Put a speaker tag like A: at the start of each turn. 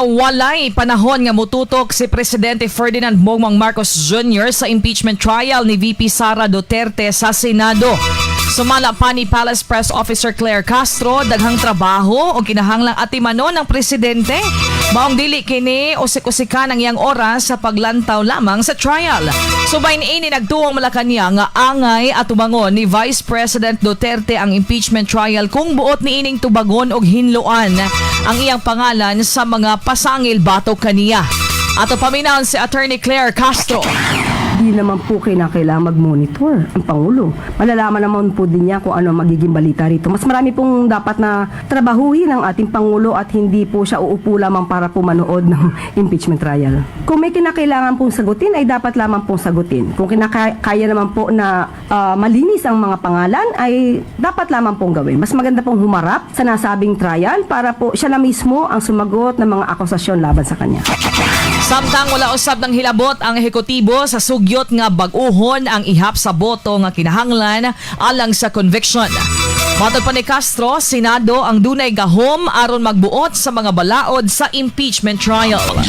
A: Walay panahon nga mututok si Presidente Ferdinand Bongbong Marcos Jr. sa impeachment trial ni VP Sara Duterte sa Senado. Sumala pa ni Palace Press Officer Claire Castro, daghang trabaho o kinahanglang atimano ng presidente. Maong dili kini usik-usika ng iyang oras sa paglantaw lamang sa trial. Subay niini nagtuong Malacañang nga angay at tubangon ni Vice President Duterte ang impeachment trial kung buot niining tubagon og hinluan ang iyang pangalan sa mga pasangil batok kaniya. Ato paminaw si Attorney Claire Castro.
B: Di naman po kailangan mag-monitor ang Pangulo. Malalaman naman po din niya kung ano magiging balita rito. Mas marami pong dapat na trabahuhin ng ating Pangulo at hindi po siya uupo lamang para po manood ng impeachment trial. Kung may kinakailangan pong sagutin, ay dapat lamang pong sagutin. Kung kaya naman po na malinis ang mga pangalan, ay dapat lamang pong gawin. Mas maganda pong humarap sa nasabing trial para po siya na mismo ang sumagot ng mga akusasyon laban sa kanya.
A: Samtang wala usab ng hilabot ang ehekutibo sa sugyot nga bag-uhon ang ihap sa boto nga kinahanglan alang sa conviction. Matod pa ni Castro, Senado ang dunay gahom aron magbuot sa mga balaod sa impeachment trial.